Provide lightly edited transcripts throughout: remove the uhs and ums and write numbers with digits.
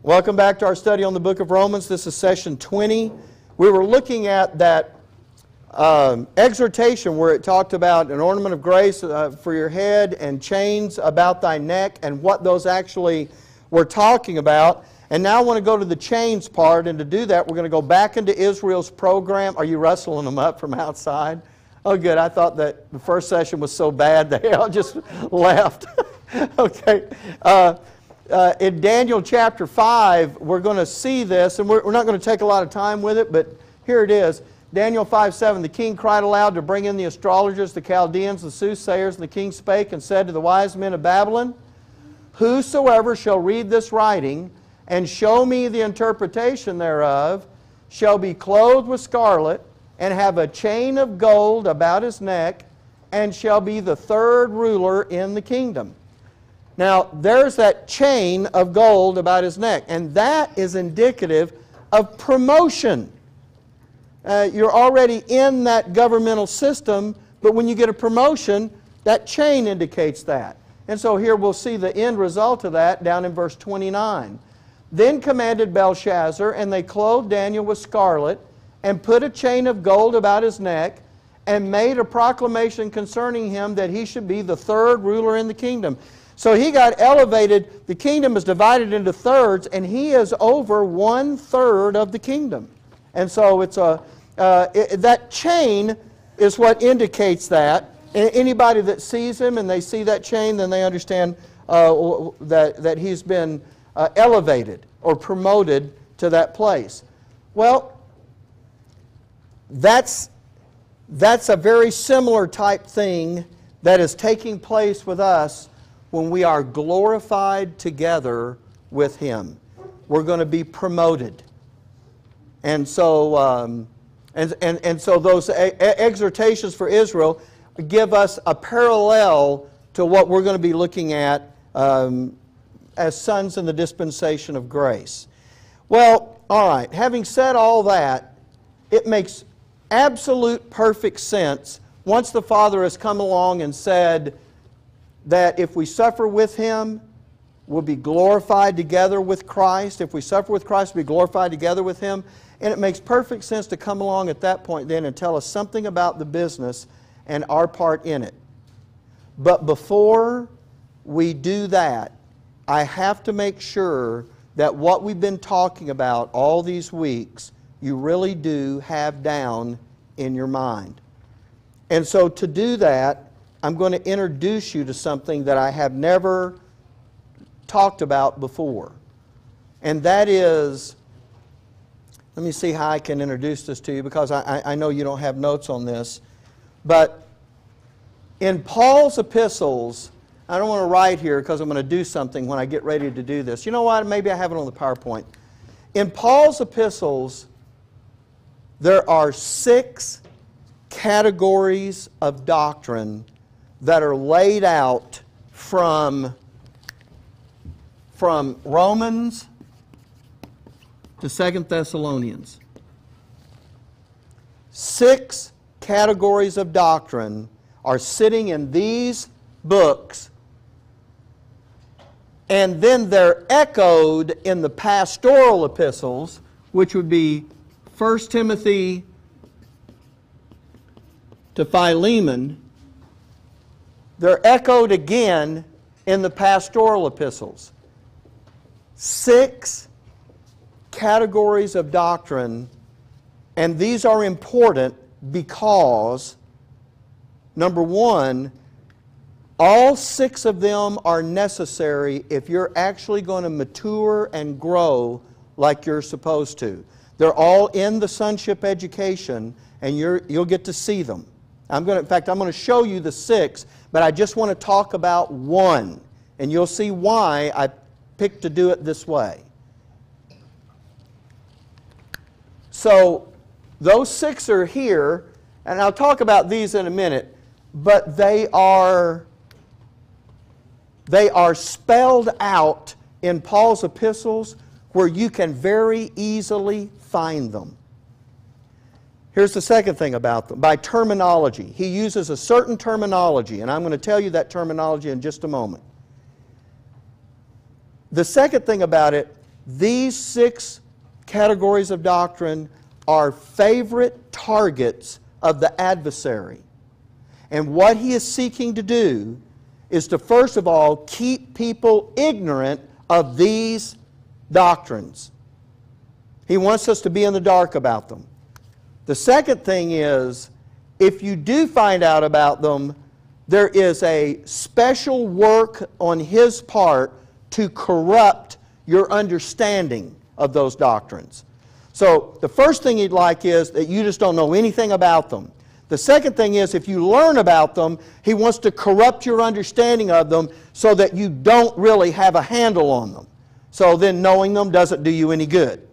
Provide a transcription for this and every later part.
Welcome back to our study on the book of Romans. This is session 20. We were looking at that exhortation where it talked about an ornament of grace for your head and chains about thy neck and what those actually were talking about. And now I want to go to the chains part, and to do that we're going to go back into Israel's program. Are you rustling them up from outside? Oh good, I thought that the first session was so bad they all just left. Okay. In Daniel chapter 5, we're going to see this, and we're not going to take a lot of time with it, but here it is. Daniel 5:7, the king cried aloud to bring in the astrologers, the Chaldeans, the soothsayers, and the king spake and said to the wise men of Babylon, whosoever shall read this writing and show me the interpretation thereof shall be clothed with scarlet and have a chain of gold about his neck and shall be the third ruler in the kingdom. Now, there's that chain of gold about his neck, and that is indicative of promotion. You're already in that governmental system, but when you get a promotion, that chain indicates that. And so here we'll see the end result of that down in verse 29. Then commanded Belshazzar, and they clothed Daniel with scarlet, and put a chain of gold about his neck, and made a proclamation concerning him that he should be the third ruler in the kingdom. So he got elevated. The kingdom is divided into thirds, and he is over 1/3 of the kingdom. And so it's that chain is what indicates that. Anybody that sees him and they see that chain, then they understand that he's been elevated or promoted to that place. Well, that's a very similar type thing that is taking place with us when we are glorified together with Him. We're going to be promoted. And so, so those exhortations for Israel give us a parallel to what we're going to be looking at as sons in the dispensation of grace. Well, all right, having said all that, it makes absolute perfect sense once the Father has come along and said that if we suffer with Him, we'll be glorified together with Christ. If we suffer with Christ, we'll be glorified together with Him. And it makes perfect sense to come along at that point then and tell us something about the business and our part in it. But before we do that, I have to make sure that what we've been talking about all these weeks, you really do have down in your mind. And so to do that, I'm going to introduce you to something that I have never talked about before. And that is, let me see how I can introduce this to you, because I know you don't have notes on this. But in Paul's epistles, I don't want to write here because I'm going to do something when I get ready to do this. You know what? Maybe I have it on the PowerPoint. In Paul's epistles, there are 6 categories of doctrine that are laid out from Romans to 2 Thessalonians. 6 categories of doctrine are sitting in these books, and then they're echoed in the pastoral epistles, which would be 1 Timothy to Philemon. They're echoed again in the pastoral epistles. 6 categories of doctrine, and these are important because, number one, all 6 of them are necessary if you're actually going to mature and grow like you're supposed to. They're all in the sonship education, and you'll get to see them. In fact, I'm going to show you the 6, but I just want to talk about one, and you'll see why I picked to do it this way. So those 6 are here, and I'll talk about these in a minute, but they are spelled out in Paul's epistles where you can very easily find them. Here's the second thing about them. By terminology. He uses a certain terminology, and I'm going to tell you that terminology in just a moment. The second thing about it, these 6 categories of doctrine are favorite targets of the adversary. And what he is seeking to do is to, first of all, keep people ignorant of these doctrines. He wants us to be in the dark about them. The second thing is, if you do find out about them, there is a special work on his part to corrupt your understanding of those doctrines. So the first thing he'd like is that you just don't know anything about them. The second thing is, if you learn about them, he wants to corrupt your understanding of them so that you don't really have a handle on them. So then knowing them doesn't do you any good.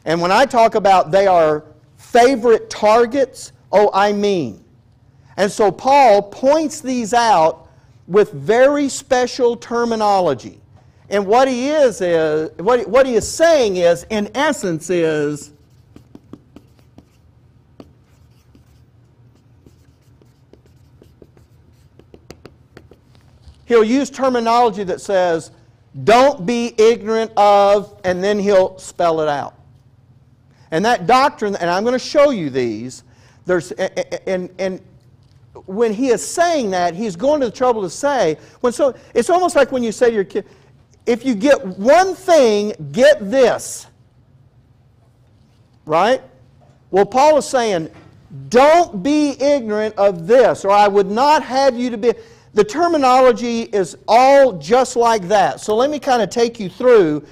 And when I talk about they are favorite targets, oh, I mean. And so Paul points these out with very special terminology. And what he is what he is saying is, in essence, is he'll use terminology that says, don't be ignorant of, and then he'll spell it out. And that doctrine, and I'm going to show you these, and when he is saying that, he's going to the trouble to say, it's almost like when you say to your kid, if you get one thing, get this. Right? Well, Paul is saying, don't be ignorant of this, or I would not have you to be. The terminology is all just like that. So let me kind of take you through.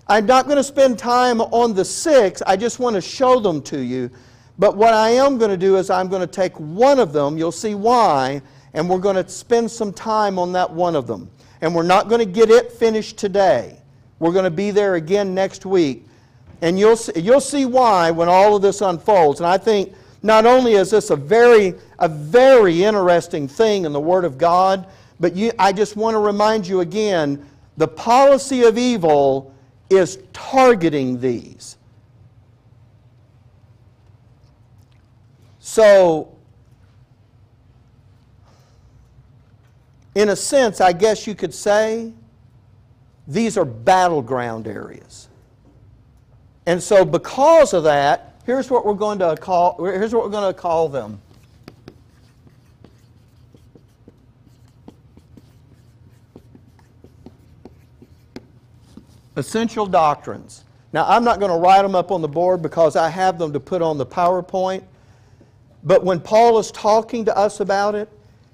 I'm not going to spend time on the 6. I just want to show them to you. But what I am going to do is I'm going to take one of them. You'll see why. And we're going to spend some time on that one of them. And we're not going to get it finished today. We're going to be there again next week. And you'll see why when all of this unfolds. And I think not only is this a very interesting thing in the Word of God, but I just want to remind you again, the policy of evil is targeting these. So, in a sense, I guess you could say, these are battleground areas. And so because of that, here's what we're going to call them. Essential doctrines. Now, I'm not going to write them up on the board because I have them to put on the PowerPoint. But when Paul is talking to us about it,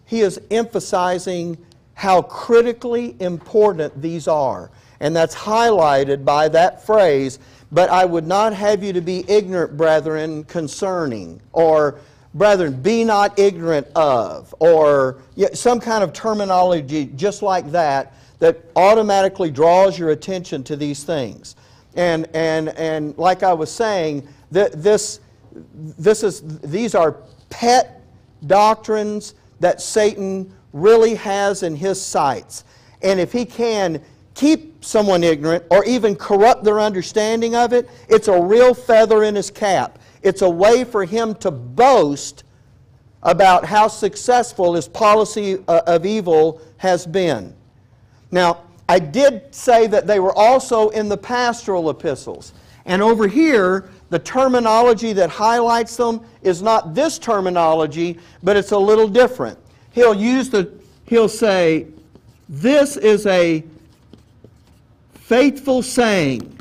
he is emphasizing how critically important these are. And that's highlighted by that phrase, but I would not have you to be ignorant, brethren, concerning, or brethren, be not ignorant of, or some kind of terminology just like that, that automatically draws your attention to these things. And like I was saying, these are pet doctrines that Satan really has in his sights. And if he can keep someone ignorant or even corrupt their understanding of it, it's a real feather in his cap. It's a way for him to boast about how successful his policy of evil has been. Now, I did say that they were also in the pastoral epistles. And over here, the terminology that highlights them is not this terminology, but it's a little different. He'll say, this is a faithful saying,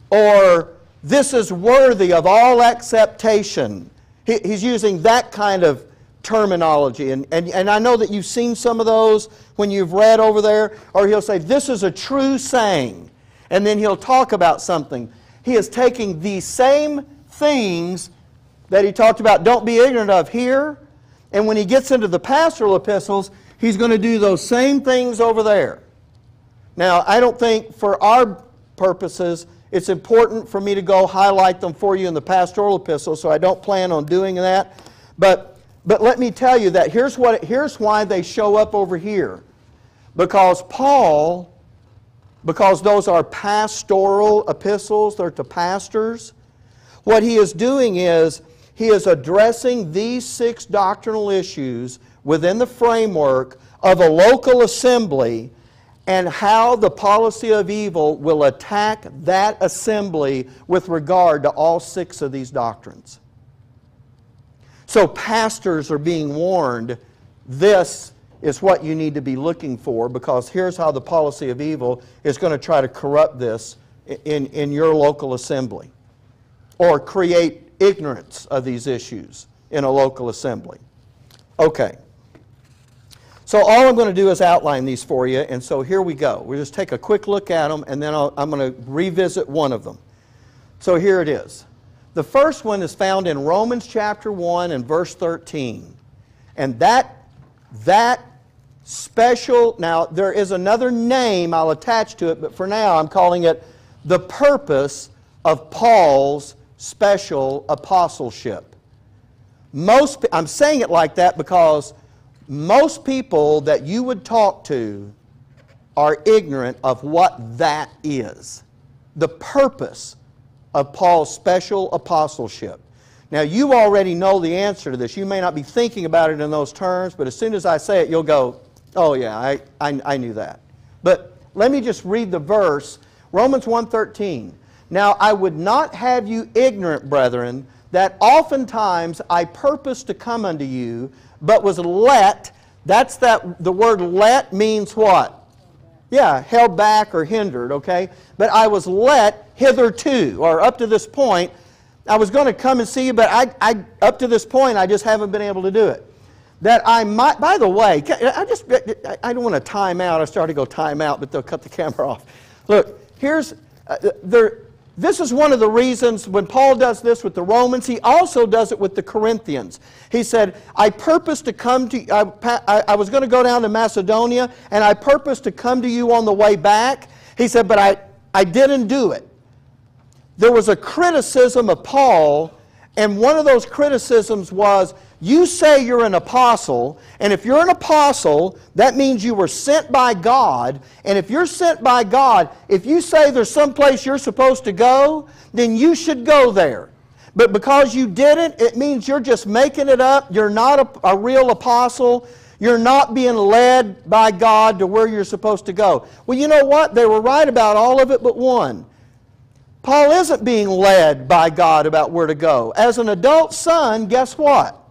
or this is worthy of all acceptation. He's using that kind of terminology. And I know that you've seen some of those when you've read over there, or he'll say, this is a true saying. And then he'll talk about something. He is taking these same things that he talked about, don't be ignorant of here, and when he gets into the pastoral epistles, he's going to do those same things over there. Now, I don't think for our purposes it's important for me to go highlight them for you in the pastoral epistles, so I don't plan on doing that. But let me tell you that here's why they show up over here. Because those are pastoral epistles, they're to pastors, what he is doing is he is addressing these 6 doctrinal issues within the framework of a local assembly and how the policy of evil will attack that assembly with regard to all 6 of these doctrines. So pastors are being warned, this is what you need to be looking for, because here's how the policy of evil is going to try to corrupt this in your local assembly, or create ignorance of these issues in a local assembly. Okay. So all I'm going to do is outline these for you, and so here we go. We'll just take a quick look at them, and then I'm going to revisit one of them. So here it is. The first one is found in Romans chapter 1 and verse 13. And that special, now there is another name I'll attach to it, but for now I'm calling it the purpose of Paul's special apostleship. I'm saying it like that because most people that you would talk to are ignorant of what that is. The purpose of Paul's special apostleship. Now you already know the answer to this. You may not be thinking about it in those terms, but as soon as I say it, you'll go, oh yeah, I knew that. But let me just read the verse, Romans 1:13. Now I would not have you ignorant, brethren, that oftentimes I purposed to come unto you, but was let. The word let means what? Yeah, held back or hindered, okay? But I was let hitherto, or up to this point. I was going to come and see you, but up to this point, I just haven't been able to do it. That I might, by the way, I don't want to time out. I started to go time out, but they'll cut the camera off. Look, this is one of the reasons when Paul does this with the Romans, he also does it with the Corinthians. He said, I purposed to come to, I was going to go down to Macedonia, and I purposed to come to you on the way back. He said, but I didn't do it. There was a criticism of Paul, and one of those criticisms was, you say you're an apostle, and if you're an apostle, that means you were sent by God, and if you're sent by God, if you say there's some place you're supposed to go, then you should go there. But because you didn't, it means you're just making it up, you're not a real apostle, you're not being led by God to where you're supposed to go. Well, you know what? They were right about all of it but one. Paul isn't being led by God about where to go. As an adult son, guess what?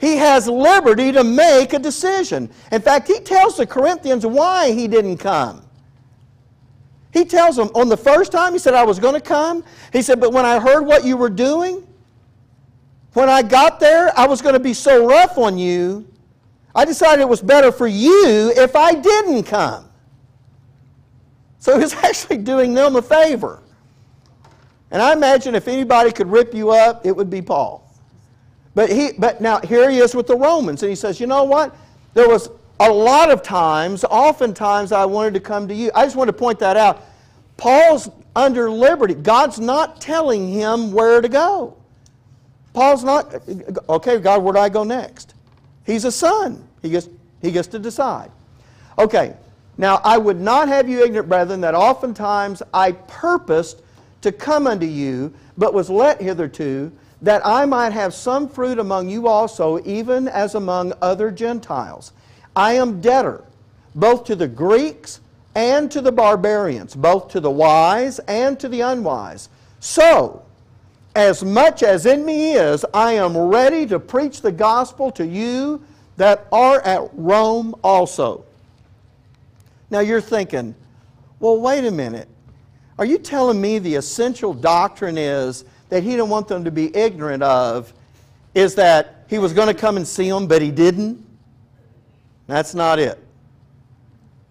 He has liberty to make a decision. In fact, he tells the Corinthians why he didn't come. He tells them, on the first time, he said, I was going to come. He said, but when I heard what you were doing, when I got there, I was going to be so rough on you, I decided it was better for you if I didn't come. So he was actually doing them a favor. And I imagine if anybody could rip you up, it would be Paul. But now here he is with the Romans, and he says, you know what? There was a lot of times, oftentimes I wanted to come to you. I just want to point that out. Paul's under liberty. God's not telling him where to go. Paul's not, okay, God, where do I go next? He's a son. He gets to decide. Okay. Now, I would not have you ignorant, brethren, that oftentimes I purposed to come unto you, but was let hitherto, that I might have some fruit among you also, even as among other Gentiles. I am debtor, both to the Greeks and to the barbarians, both to the wise and to the unwise. So, as much as in me is, I am ready to preach the gospel to you that are at Rome also. Now you're thinking, well, wait a minute. Are you telling me the essential doctrine is that he didn't want them to be ignorant of is that he was going to come and see them, but he didn't? That's not it.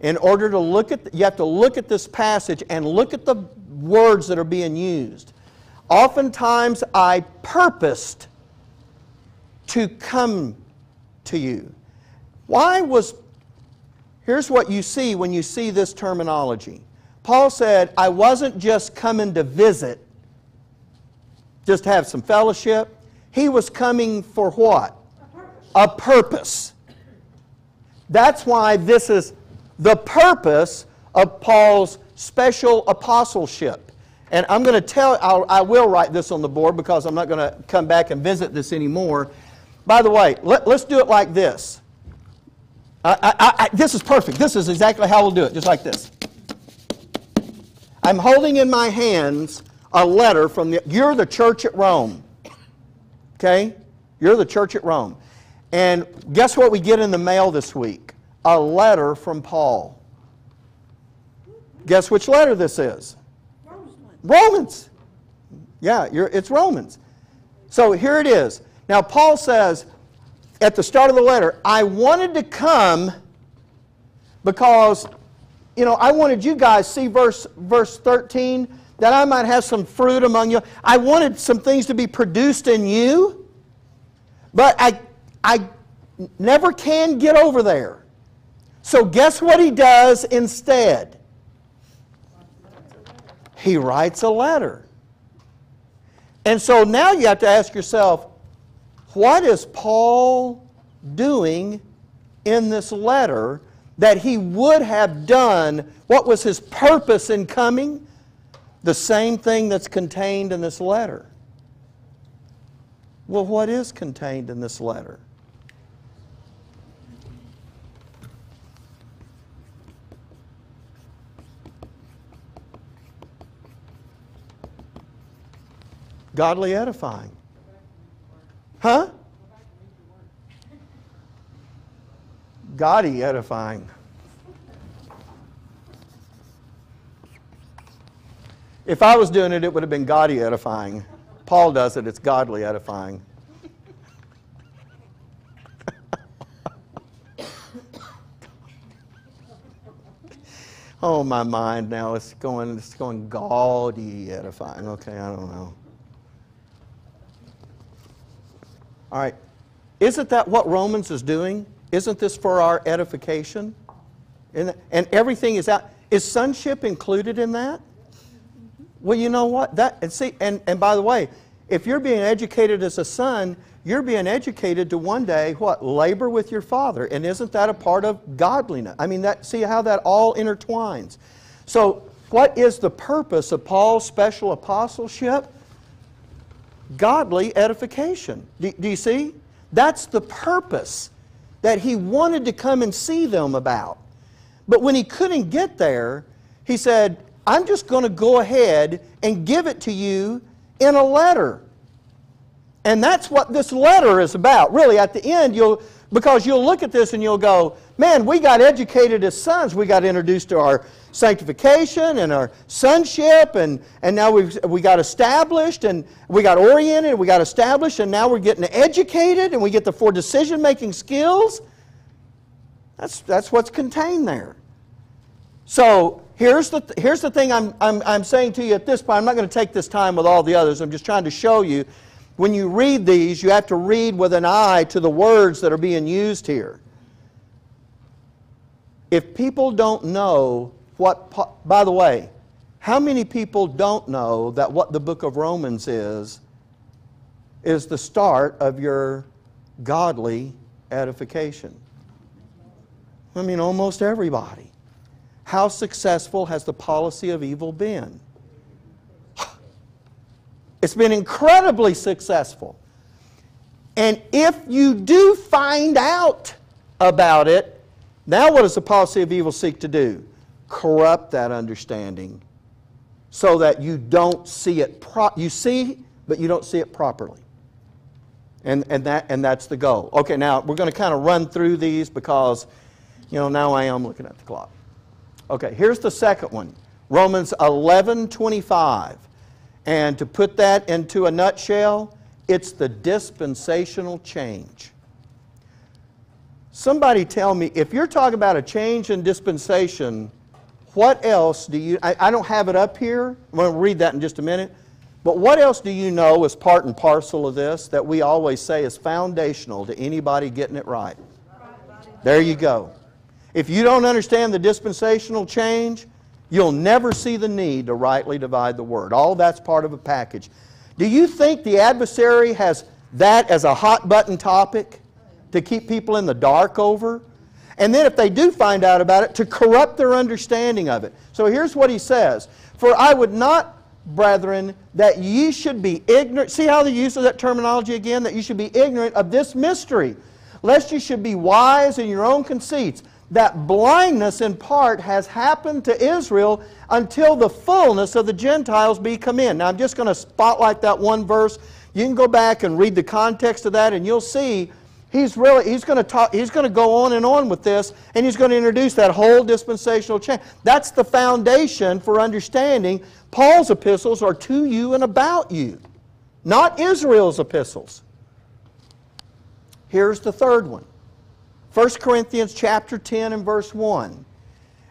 In order to look at, you have to look at this passage and look at the words that are being used. Oftentimes I purposed to come to you. Here's what you see when you see this terminology. Paul said, I wasn't just coming to visit, just have some fellowship. He was coming for what? A purpose. That's why this is the purpose of Paul's special apostleship. And I'm going to I will write this on the board because I'm not going to come back and visit this anymore. By the way, let's do it like this. This is perfect. This is exactly how we'll do it, just like this. I'm holding in my hands a letter from you're the church at Rome. Okay? You're the church at Rome. And guess what we get in the mail this week? A letter from Paul. Guess which letter this is? Romans. Yeah, it's Romans. So here it is. Now Paul says at the start of the letter, I wanted to come because, I wanted you guys, see verse 13, that I might have some fruit among you. I wanted some things to be produced in you, but I never can get over there. So guess what he does instead? He writes a letter. And so now you have to ask yourself, what is Paul doing in this letter that he would have done? What was his purpose in coming? The same thing that's contained in this letter. Well, what is contained in this letter? Godly edifying. Huh? Gaudy edifying. If I was doing it, it would have been gaudy edifying. Paul does it, it's godly edifying. Oh, my mind now, it's going gaudy edifying. Okay, I don't know. All right. Isn't that what Romans is doing? Isn't this for our edification? And everything is out. Is sonship included in that? Well, you know what? And by the way, if you're being educated as a son, you're being educated to one day, what? Labor with your father. And isn't that a part of godliness? I mean, see how that all intertwines. So what is the purpose of Paul's special apostleship? Godly edification. Do you see? That's the purpose that he wanted to come and see them about. But when he couldn't get there, he said, I'm just going to go ahead and give it to you in a letter. And that's what this letter is about. Really, at the end, because you'll look at this and you'll go, man, we got educated as sons. We got introduced to our sanctification and our sonship, and now we got established, and we got oriented, and we got established, and now we're getting educated, and we get the 4 decision-making skills. That's what's contained there. So here's the thing I'm saying to you at this point. I'm not going to take this time with all the others. I'm just trying to show you, when you read these, you have to read with an eye to the words that are being used here. If people don't know by the way, how many people don't know that what the book of Romans is the start of your godly edification? I mean, almost everybody. How successful has the policy of evil been? It's been incredibly successful. And if you do find out about it, now what does the policy of evil seek to do? Corrupt that understanding so that you don't see it. You see, but you don't see it properly. And that's the goal. Okay, now we're going to kind of run through these because, now I am looking at the clock. Okay, here's the second one. Romans 11:25. And to put that into a nutshell, it's the dispensational change. Somebody tell me, if you're talking about a change in dispensation, what else do you, I don't have it up here, I'm going to read that in just a minute, but what else do you know is part and parcel of this that we always say is foundational to anybody getting it right? There you go. If you don't understand the dispensational change, you'll never see the need to rightly divide the word. All that's part of a package. Do you think the adversary has that as a hot button topic to keep people in the dark over? And then if they do find out about it, to corrupt their understanding of it. So here's what he says. For I would not, brethren, that ye should be ignorant. See how they use that terminology again? That you should be ignorant of this mystery. lest you should be wise in your own conceits. That blindness in part has happened to Israel until the fullness of the Gentiles be come in. Now I'm just going to spotlight that one verse. You can go back and read the context of that, and you'll see he's going to go on and on with this, and he's going to introduce that whole dispensational change. That's the foundation for understanding Paul's epistles are to you and about you, not Israel's epistles. Here's the third one. 1 Corinthians chapter 10 and verse 1.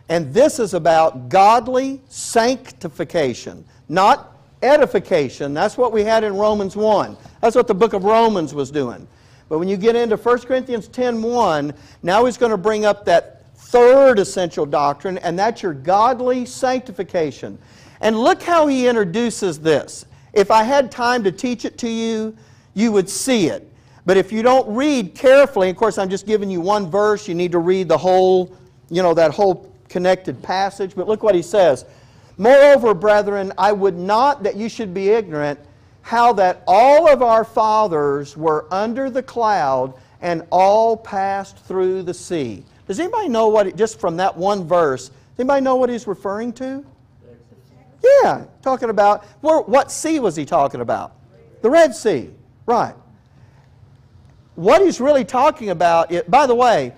And this is about godly sanctification, not edification. That's what we had in Romans 1. That's what the book of Romans was doing. But when you get into 1 Corinthians 10:1, now he's going to bring up that third essential doctrine, and that's your godly sanctification. And look how he introduces this. If I had time to teach it to you, you would see it. But if you don't read carefully, of course I'm just giving you one verse, you need to read the whole, that whole connected passage. But look what he says. Moreover, brethren, I would not that you should be ignorant how that all of our fathers were under the cloud and all passed through the sea. Does anybody know what, just from that one verse, does anybody know what he's referring to? Yeah, talking about, what sea was he talking about? The Red Sea, right. What he's really talking about, by the way,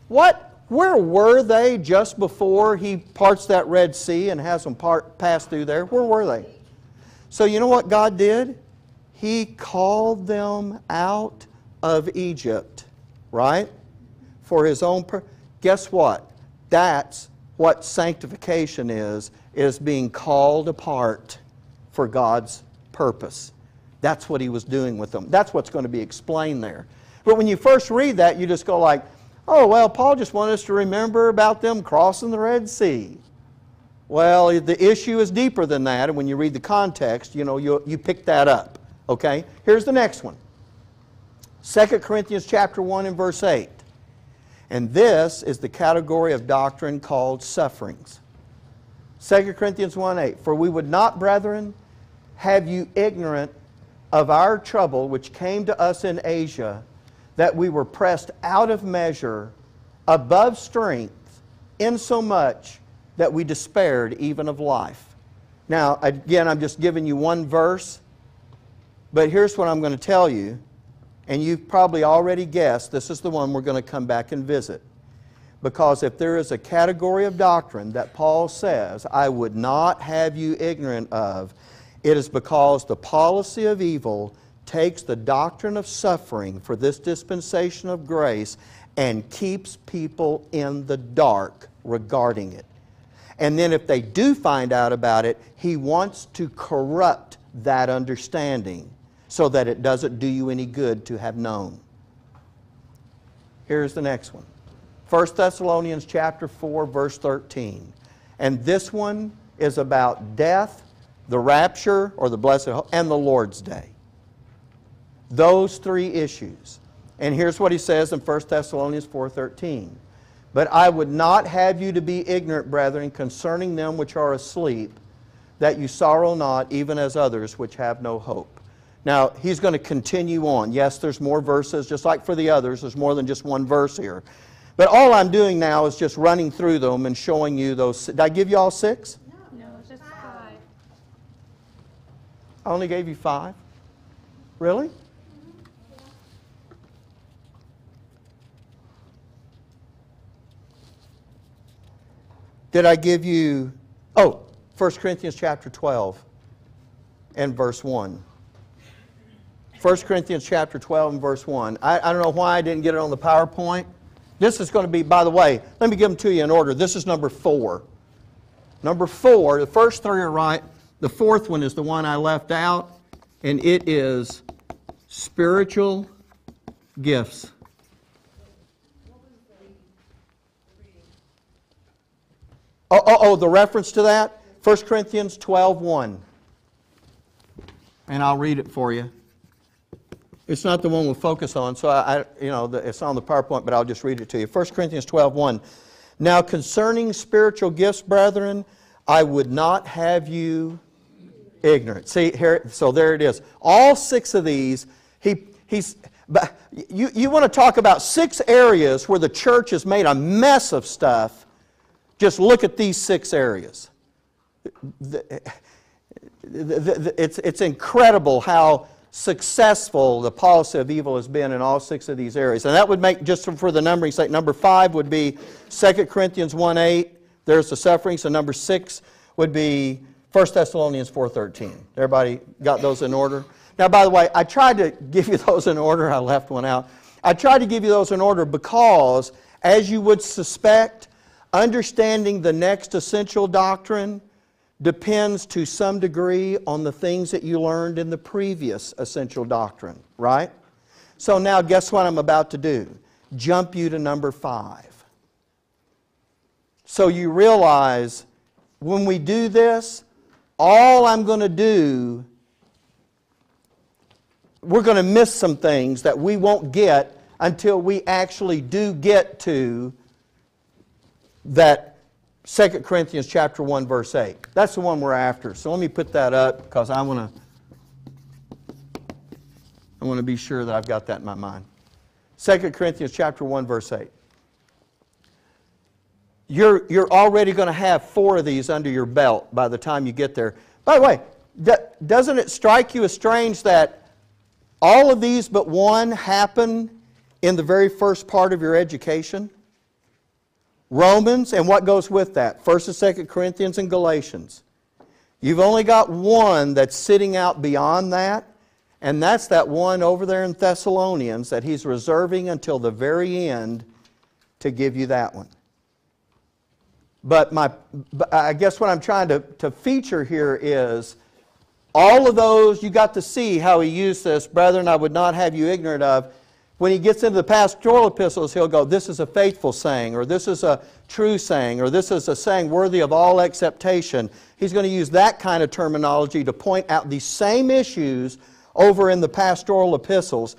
where were they just before he parts that Red Sea and has them pass through there? Where were they? So you know what God did? He called them out of Egypt, right? For His own purpose. Guess what? That's what sanctification is being called apart for God's purpose. That's what He was doing with them. That's what's going to be explained there. But when you first read that, you just go like, oh, well, Paul just wanted us to remember about them crossing the Red Sea. Well, the issue is deeper than that, and when you read the context, you pick that up. Okay? Here's the next one. 2 Corinthians chapter 1 and verse 8. And this is the category of doctrine called sufferings. 2 Corinthians 1:8. For we would not, brethren, have you ignorant of our trouble which came to us in Asia, that we were pressed out of measure, above strength, insomuch that we despaired even of life. Now, again, I'm just giving you one verse, but here's what I'm going to tell you, and you've probably already guessed, this is the one we're going to come back and visit. Because if there is a category of doctrine that Paul says, I would not have you ignorant of, it is because the policy of evil takes the doctrine of suffering for this dispensation of grace and keeps people in the dark regarding it. And then if they do find out about it, he wants to corrupt that understanding so that it doesn't do you any good to have known. Here's the next one. 1 Thessalonians chapter 4, verse 13. And this one is about death, the rapture, or the blessed hope, and the Lord's day. Those three issues. And here's what he says in 1 Thessalonians 4:13. But I would not have you to be ignorant, brethren, concerning them which are asleep, that you sorrow not, even as others which have no hope. Now, he's going to continue on. Yes, there's more verses, just like for the others. There's more than just one verse here. But all I'm doing now is just running through them and showing you those. Did I give you all 6? No, it's just 5. I only gave you 5? Really? Did I give you, 1 Corinthians chapter 12 and verse 1. 1 Corinthians chapter 12 and verse 1. I don't know why I didn't get it on the PowerPoint. This is going to be, by the way, let me give them to you in order. This is number 4. Number 4, the first 3 are right. The 4th one is the one I left out, and it is spiritual gifts. The reference to that? 1 Corinthians 12:1. And I'll read it for you. It's not the one we'll focus on, so it's on the PowerPoint, but I'll just read it to you. 1 Corinthians 12:1. Now concerning spiritual gifts, brethren, I would not have you ignorant. See here, so there it is. All 6 of these, But you want to talk about 6 areas where the church has made a mess of stuff. Just look at these 6 areas. It's incredible how successful the policy of evil has been in all 6 of these areas. And that would make, just for the numbering sake, number 5 would be 2 Corinthians 1:8. There's the suffering. So number 6 would be 1 Thessalonians 4:13. Everybody got those in order? Now, by the way, I tried to give you those in order. I left one out. I tried to give you those in order because, as you would suspect, understanding the next essential doctrine depends to some degree on the things that you learned in the previous essential doctrine, right? So now guess what I'm about to do? Jump you to number 5. So you realize when we do this, all I'm going to do, we're going to miss some things that we won't get until we actually do get to that 2 Corinthians chapter 1, verse 8. That's the one we're after. So let me put that up because I want to be sure that I've got that in my mind. 2 Corinthians chapter 1, verse 8. You're already going to have 4 of these under your belt by the time you get there. By the way, doesn't it strike you as strange that all of these but one happen in the very first part of your education? Romans, and what goes with that? 1 and 2 Corinthians and Galatians. You've only got one that's sitting out beyond that, and that's that one over there in Thessalonians that he's reserving until the very end to give you that one. But I guess what I'm trying to feature here is all of those, you got to see how he used this. Brethren, I would not have you ignorant of. When he gets into the pastoral epistles, he'll go, this is a faithful saying, or this is a true saying, or this is a saying worthy of all acceptation. He's going to use that kind of terminology to point out these same issues over in the pastoral epistles.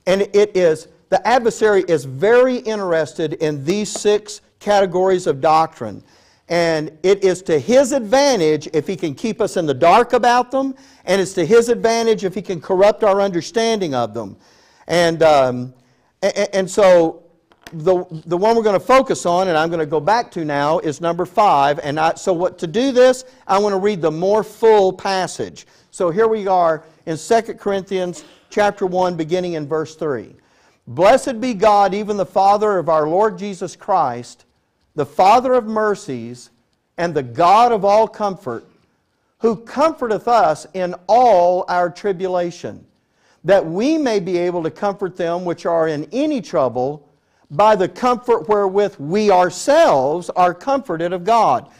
And the adversary is very interested in these 6 categories of doctrine. And it is to his advantage if he can keep us in the dark about them, and it's to his advantage if he can corrupt our understanding of them. And so the one we're going to focus on, and I'm going to go back to now, is number 5. And so to do this, I want to read the more full passage. So here we are in 2 Corinthians chapter 1, beginning in verse 3. Blessed be God, even the Father of our Lord Jesus Christ, the Father of mercies, and the God of all comfort, who comforteth us in all our tribulation, that we may be able to comfort them which are in any trouble by the comfort wherewith we ourselves are comforted of God.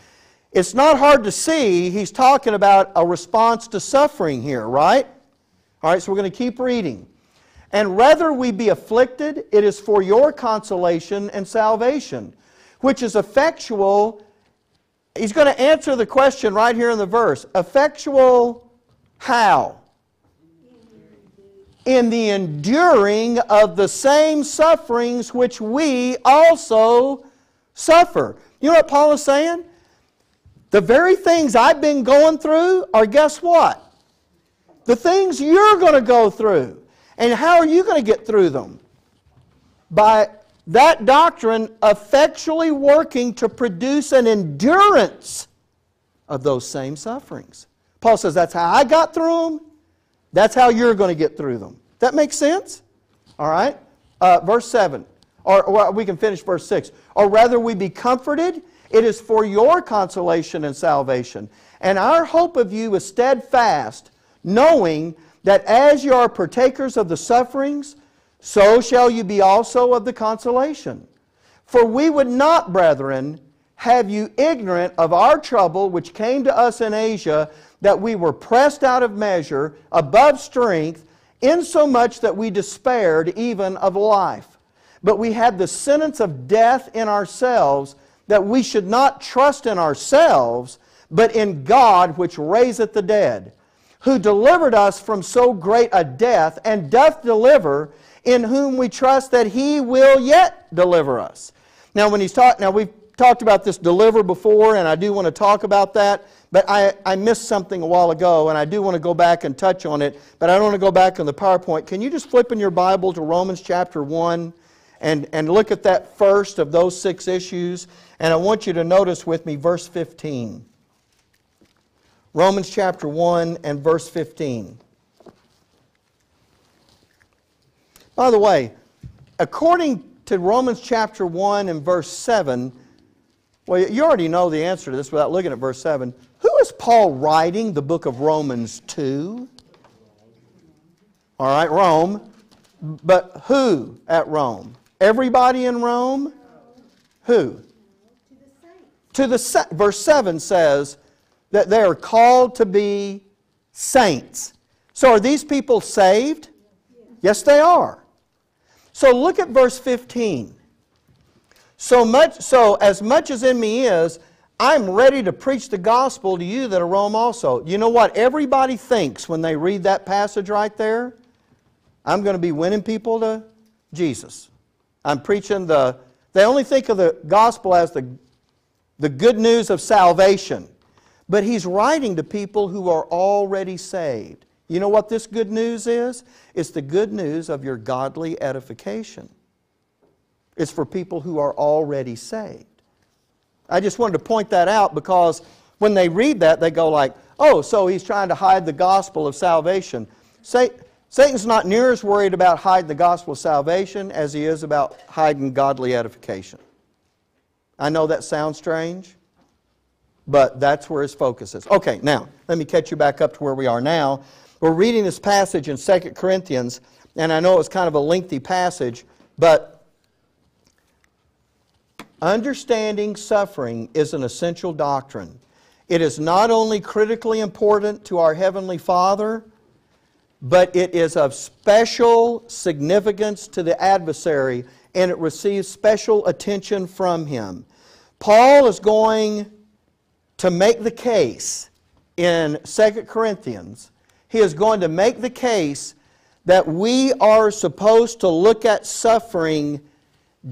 It's not hard to see he's talking about a response to suffering here, right? All right, so we're going to keep reading. And rather we be afflicted, it is for your consolation and salvation, which is effectual. He's going to answer the question right here in the verse. Effectual how? In the enduring of the same sufferings which we also suffer. You know what Paul is saying? The very things I've been going through are, guess what? The things you're going to go through. And how are you going to get through them? By that doctrine effectually working to produce an endurance of those same sufferings. Paul says that's how I got through them. That's how you're going to get through them. That makes sense? All right. Verse 7. Or we can finish verse 6. Or rather we be comforted. It is for your consolation and salvation. And our hope of you is steadfast, knowing that as you are partakers of the sufferings, so shall you be also of the consolation. For we would not, brethren, have you ignorant of our trouble which came to us in Asia, that we were pressed out of measure, above strength, insomuch that we despaired even of life. But we had the sentence of death in ourselves, that we should not trust in ourselves, but in God which raiseth the dead, who delivered us from so great a death, and doth deliver, in whom we trust that He will yet deliver us. Now when he's talking, now we've talked about this deliver before, and I do want to talk about that, but I missed something a while ago, and I do want to go back and touch on it, but I don't want to go back on the PowerPoint. Can you just flip in your Bible to Romans chapter 1 and look at that first of those 6 issues? And I want you to notice with me verse 15. Romans chapter 1 and verse 15. By the way, according to Romans chapter 1 and verse 7, well, you already know the answer to this without looking at verse 7. Who is Paul writing the book of Romans to? All right, Rome. But who at Rome? Everybody in Rome? Who? To the saints. Verse 7 says that they are called to be saints. So are these people saved? Yes, they are. So look at verse 15. So as much as in me is, I'm ready to preach the gospel to you that are Rome also. You know what everybody thinks when they read that passage right there? I'm going to be winning people to Jesus. I'm preaching they only think of the gospel as the good news of salvation. But he's writing to people who are already saved. You know what this good news is? It's the good news of your godly edification. It's for people who are already saved. I just wanted to point that out because when they read that, they go like, oh, so he's trying to hide the gospel of salvation. Satan's not near as worried about hiding the gospel of salvation as he is about hiding godly edification. I know that sounds strange, but that's where his focus is. Okay, now, let me catch you back up to where we are now. We're reading this passage in 2 Corinthians, and I know it's kind of a lengthy passage, but understanding suffering is an essential doctrine. It is not only critically important to our Heavenly Father, but it is of special significance to the adversary, and it receives special attention from him. Paul is going to make the case in 2 Corinthians. He is going to make the case that we are supposed to look at suffering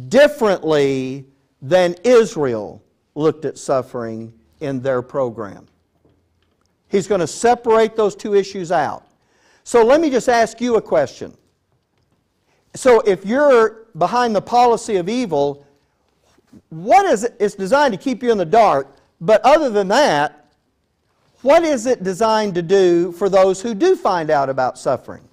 differently than Israel looked at suffering in their program. He's going to separate those two issues out. So let me just ask you a question. So if you're behind the policy of evil, what is it? It's designed to keep you in the dark, but other than that, what is it designed to do for those who do find out about suffering?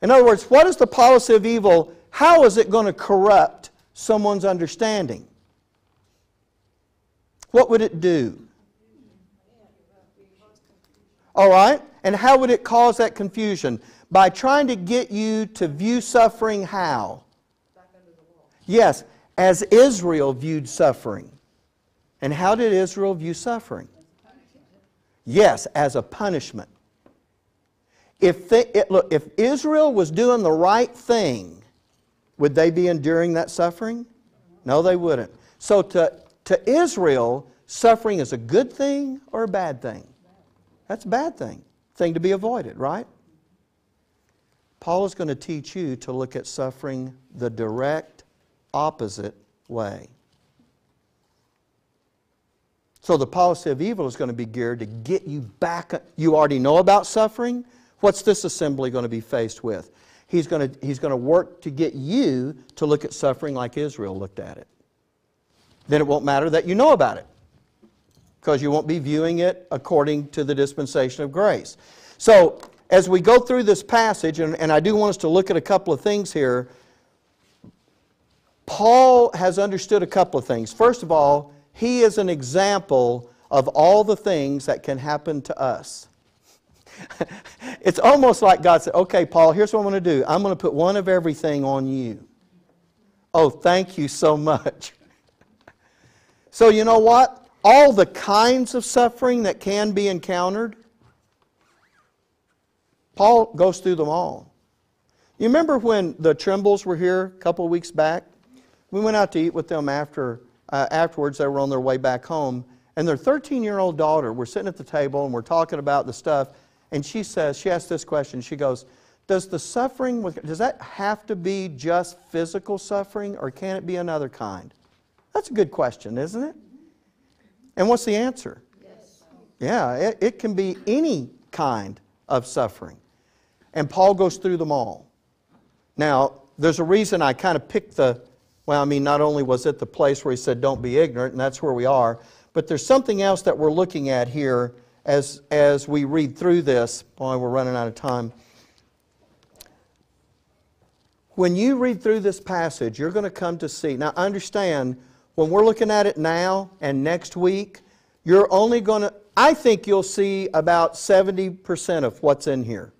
In other words, what is the policy of evil? How is it going to corrupt someone's understanding? What would it do? All right? And how would it cause that confusion? By trying to get you to view suffering how? Yes, as Israel viewed suffering. And how did Israel view suffering? Yes, as a punishment. If Israel was doing the right thing, would they be enduring that suffering? No, they wouldn't. So to Israel, suffering is a good thing or a bad thing? That's a bad thing. Thing to be avoided, right? Paul is going to teach you to look at suffering the direct opposite way. So the policy of evil is going to be geared to get you back. You already know about suffering. What's this assembly going to be faced with? He's going to work to get you to look at suffering like Israel looked at it. Then it won't matter that you know about it, because you won't be viewing it according to the dispensation of grace. So as we go through this passage, and I do want us to look at a couple of things here, Paul has understood a couple of things. First of all, he is an example of all the things that can happen to us. It's almost like God said, okay, Paul, here's what I'm going to do. I'm going to put one of everything on you. Oh, thank you so much. So you know what? All the kinds of suffering that can be encountered, Paul goes through them all. You remember when the Trimbles were here a couple of weeks back? We went out to eat with them afterwards. They were on their way back home. And their 13-year-old daughter, we're sitting at the table and we're talking about the stuff. And she asked this question. She goes, does that have to be just physical suffering, or can it be another kind? That's a good question, isn't it? And what's the answer? Yes. Yeah, it can be any kind of suffering. And Paul goes through them all. Now, there's a reason I kind of picked not only was it the place where he said don't be ignorant, and that's where we are, but there's something else that we're looking at here as we read through this. Boy, we're running out of time. When you read through this passage, you're going to come to see. Now, understand, when we're looking at it now and next week, you're only going to, I think you'll see about 70% of what's in here.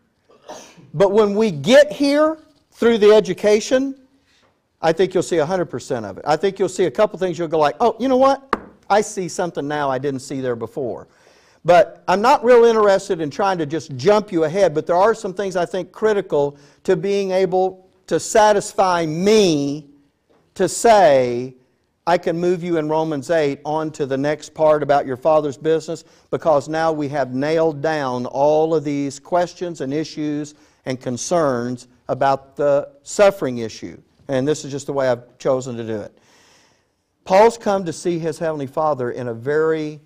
But when we get here through the education, I think you'll see 100% of it. I think you'll see a couple things you'll go like, oh, you know what? I see something now I didn't see there before. But I'm not real interested in trying to just jump you ahead, but there are some things I think critical to being able to satisfy me to say, I can move you in Romans 8 on to the next part about your Father's business, because now we have nailed down all of these questions and issues and concerns about the suffering issue. And this is just the way I've chosen to do it. Paul's come to see his Heavenly Father in a very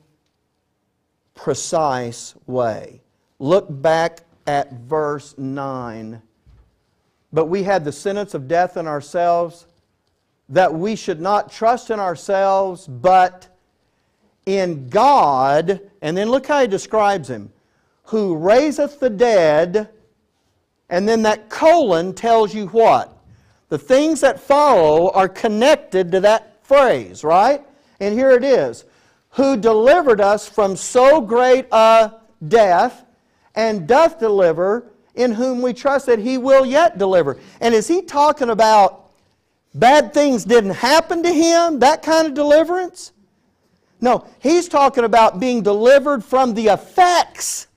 precise way. Look back at verse 9. But we had the sentence of death in ourselves, that we should not trust in ourselves, but in God. And then look how he describes Him. Who raiseth the dead, and then that colon tells you what? The things that follow are connected to that phrase, right? And here it is. Who delivered us from so great a death, and doth deliver, in whom we trust that He will yet deliver. And is he talking about bad things didn't happen to him, that kind of deliverance? No, he's talking about being delivered from the effects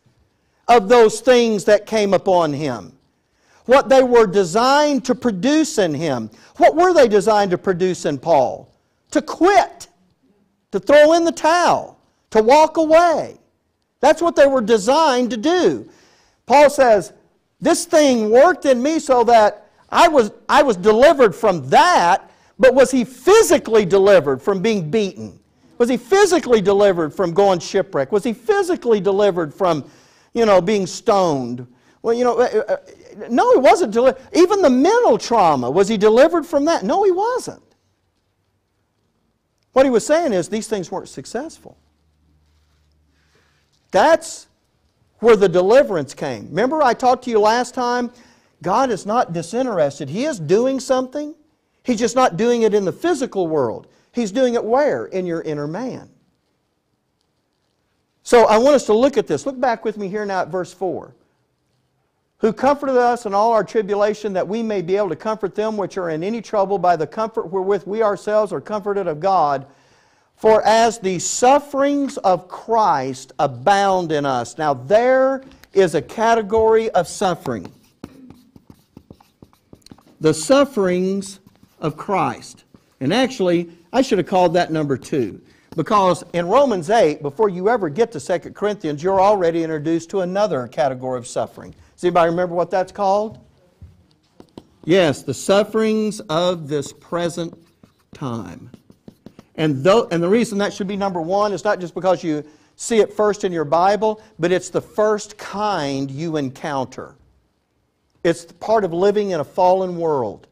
of those things that came upon him. What they were designed to produce in him. What were they designed to produce in Paul? To quit. To throw in the towel. To walk away. That's what they were designed to do. Paul says, this thing worked in me so that I was delivered from that, but was he physically delivered from being beaten? Was he physically delivered from going shipwreck? Was he physically delivered from, being stoned? Well, no, he wasn't delivered. Even the mental trauma, was he delivered from that? No, he wasn't. What he was saying is these things weren't successful. That's where the deliverance came. Remember I talked to you last time? God is not disinterested. He is doing something. He's just not doing it in the physical world. He's doing it where? In your inner man. So I want us to look at this. Look back with me here now at verse 4. Who comforted us in all our tribulation, that we may be able to comfort them which are in any trouble by the comfort wherewith we ourselves are comforted of God. For as the sufferings of Christ abound in us. Now there is a category of suffering. The sufferings of Christ. And actually, I should have called that number 2. Because in Romans 8, before you ever get to 2 Corinthians, you're already introduced to another category of suffering. Does anybody remember what that's called? Yes, the sufferings of this present time. And the reason that should be number 1 is not just because you see it first in your Bible, but it's the first kind you encounter. It's part of living in a fallen world.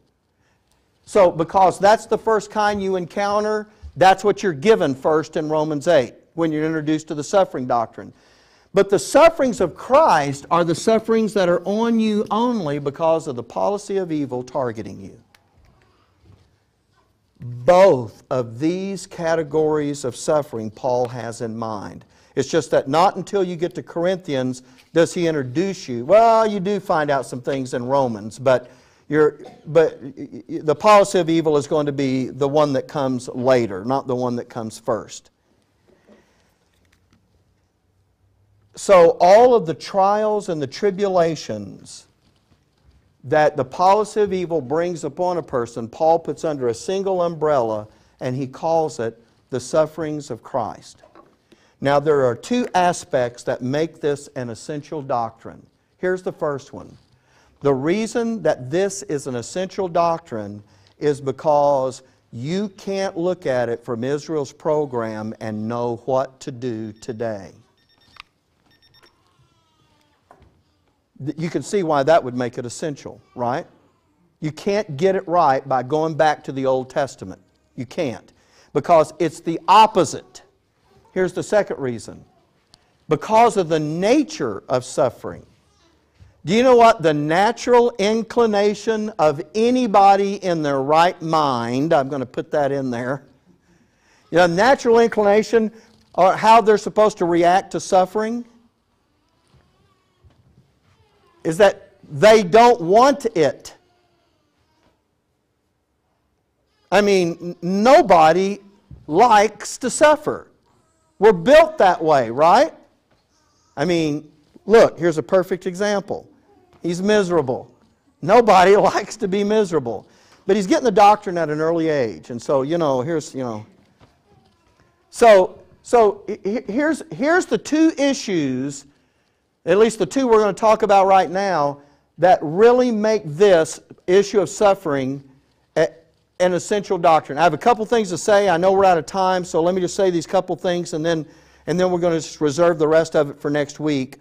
So because that's the first kind you encounter, that's what you're given first in Romans 8 when you're introduced to the suffering doctrine. But the sufferings of Christ are the sufferings that are on you only because of the policy of evil targeting you. Both of these categories of suffering Paul has in mind. It's just that not until you get to Corinthians does he introduce you. Well, you do find out some things in Romans, but the policy of evil is going to be the one that comes later, not the one that comes first. So all of the trials and the tribulations that the policy of evil brings upon a person, Paul puts under a single umbrella, and he calls it the sufferings of Christ. Now there are 2 aspects that make this an essential doctrine. Here's the first one. The reason that this is an essential doctrine is because You can't look at it from Israel's program and know what to do today. You can see why that would make it essential, right? You can't get it right by going back to the Old Testament. You can't. Because it's the opposite. Here's the second reason. Because of the nature of suffering. Do you know what the natural inclination of anybody in their right mind, I'm going to put that in there, natural inclination or how they're supposed to react to suffering is that they don't want it. I mean, nobody likes to suffer. We're built that way, right? I mean, look, here's a perfect example. He's miserable. Nobody likes to be miserable. But he's getting the doctrine at an early age. And so, here's the two issues, at least the two we're going to talk about right now, that really make this issue of suffering an essential doctrine. I have a couple things to say. I know we're out of time, so let me just say these couple things, and then we're going to just reserve the rest of it for next week.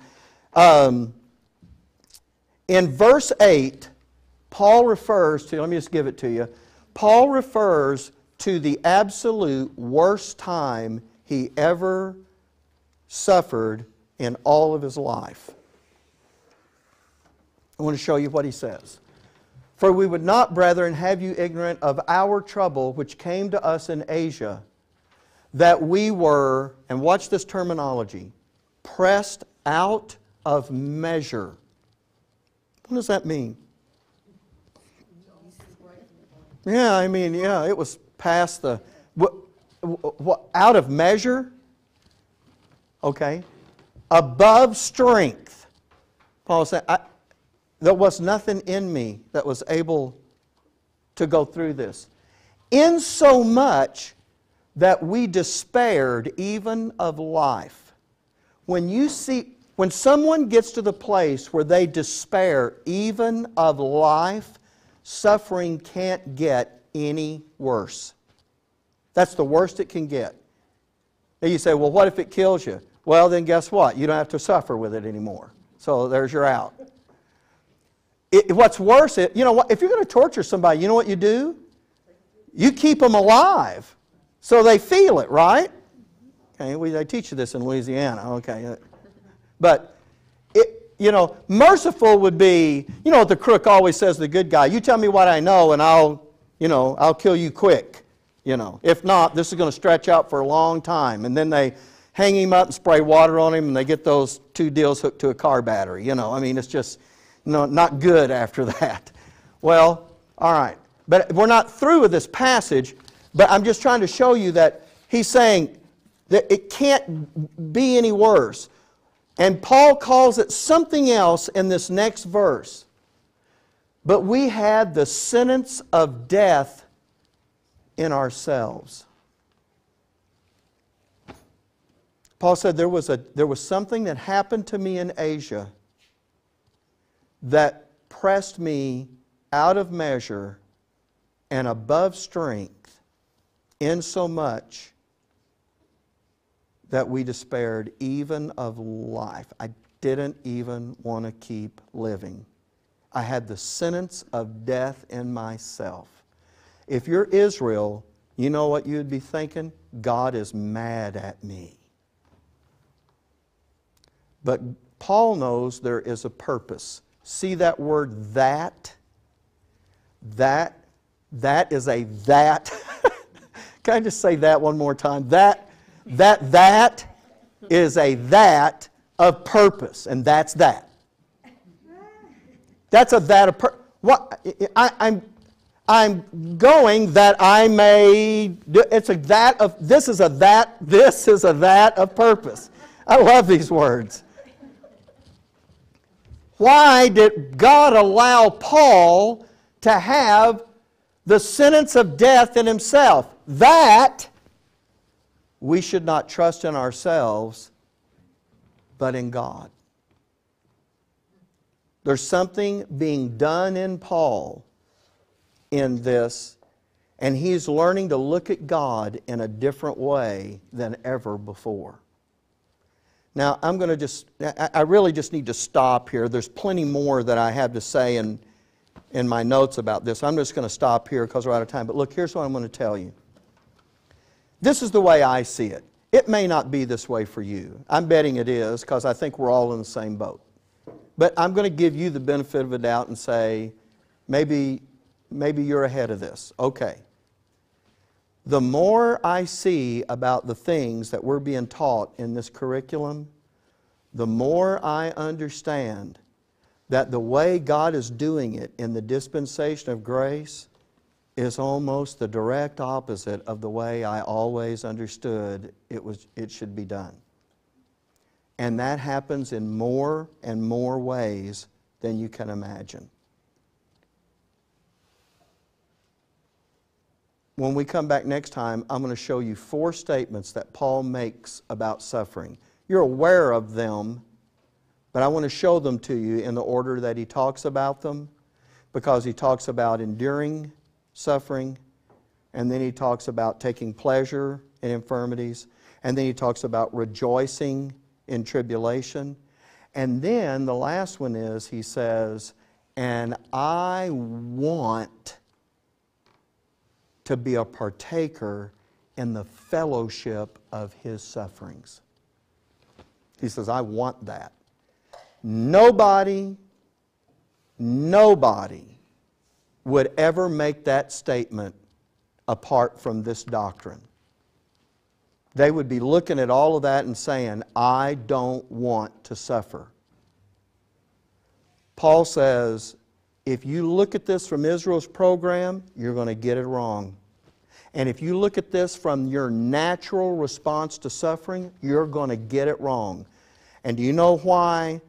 In verse 8, Paul refers to, let me just give it to you. Paul refers to the absolute worst time he ever suffered in all of his life. I want to show you what he says. For we would not, brethren, have you ignorant of our trouble which came to us in Asia, that we were, and watch this terminology, pressed out of measure. What does that mean? Yeah, I mean, it was past the, out of measure? Okay. Above strength. Paul said, there was nothing in me that was able to go through this. Insomuch that we despaired even of life. When someone gets to the place where they despair even of life, suffering can't get any worse. That's the worst it can get. And you say, well, what if it kills you? Well, then guess what? You don't have to suffer with it anymore. So there's your out. What's worse, if you're going to torture somebody, you know what you do? You keep them alive so they feel it, right? Okay, they teach you this in Louisiana. Okay. But, merciful would be, what the crook always says to the good guy, you tell me what I know and I'll kill you quick. If not, this is going to stretch out for a long time. And then they hang him up and spray water on him and they get those two deals hooked to a car battery. It's just not good after that. Well, all right. But we're not through with this passage, but I'm just trying to show you that he's saying that it can't be any worse. And Paul calls it something else in this next verse. But we had the sentence of death in ourselves. Paul said there was something that happened to me in Asia that pressed me out of measure and above strength, insomuch that we despaired even of life. I didn't even want to keep living. I had the sentence of death in myself. If you're Israel, you know what you'd be thinking? God is mad at me. But Paul knows there is a purpose. See that word that? That is a that. Can I just say that one more time? That is a that of purpose, and that's that. That's a that of purpose. What I'm going that I may do. It's a that of. This is a that. This is a that of purpose. I love these words. Why did God allow Paul to have the sentence of death in himself? That we should not trust in ourselves, but in God. There's something being done in Paul in this, And he's learning to look at God in a different way than ever before. Now, I really just need to stop here. There's plenty more that I have to say in my notes about this. I'm just going to stop here because we're out of time. But look, here's what I'm going to tell you. This is the way I see it. It may not be this way for you. I'm betting it is because I think we're all in the same boat. But I'm going to give you the benefit of a doubt and say, maybe you're ahead of this. Okay. The more I see about the things that we're being taught in this curriculum, the more I understand that the way God is doing it in the dispensation of grace is almost the direct opposite of the way I always understood it should be done. And that happens in more and more ways than you can imagine. When we come back next time, I'm going to show you 4 statements that Paul makes about suffering. You're aware of them, but I want to show them to you in the order that he talks about them, because he talks about enduring suffering, and then he talks about taking pleasure in infirmities, and then he talks about rejoicing in tribulation. And then the last one is, he says, and I want to be a partaker in the fellowship of his sufferings. He says, I want that. Nobody would ever make that statement apart from this doctrine. They would be looking at all of that and saying, I don't want to suffer. Paul says, if you look at this from Israel's program, you're going to get it wrong. And if you look at this from your natural response to suffering, you're going to get it wrong. And do you know why?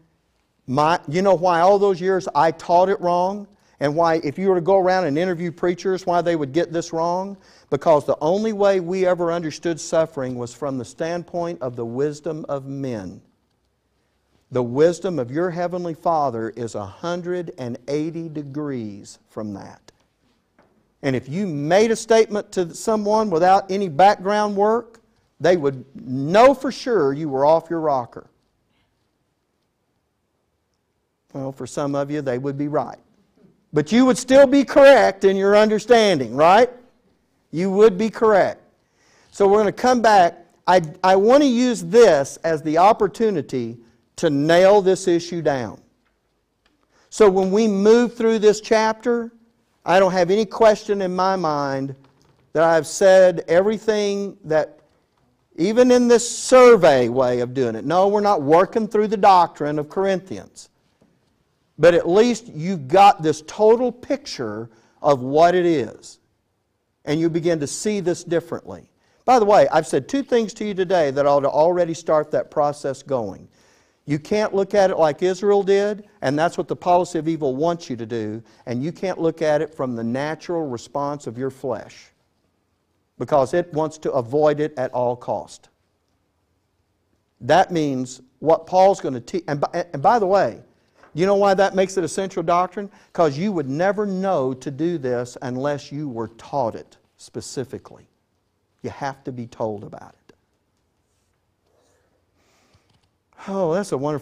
All those years I taught it wrong? And why, if you were to go around and interview preachers, why they would get this wrong? Because the only way we ever understood suffering was from the standpoint of the wisdom of men. The wisdom of your Heavenly Father is 180 degrees from that. And if you made a statement to someone without any background work, they would know for sure you were off your rocker. Well, for some of you, they would be right. But you would still be correct in your understanding, right? You would be correct. So we're going to come back. I want to use this as the opportunity to nail this issue down. So when we move through this chapter, I don't have any question in my mind that I've said everything that, even in this survey way of doing it. No, we're not working through the doctrine of Corinthians. But at least you've got this total picture of what it is. And you begin to see this differently. By the way, I've said 2 things to you today that ought to already start that process going. You can't look at it like Israel did, and that's what the policy of evil wants you to do, and you can't look at it from the natural response of your flesh, because it wants to avoid it at all cost. That means what Paul's going to teach, and by the way, you know why that makes it a central doctrine? Because you would never know to do this unless you were taught it specifically. You have to be told about it. Oh, that's a wonderful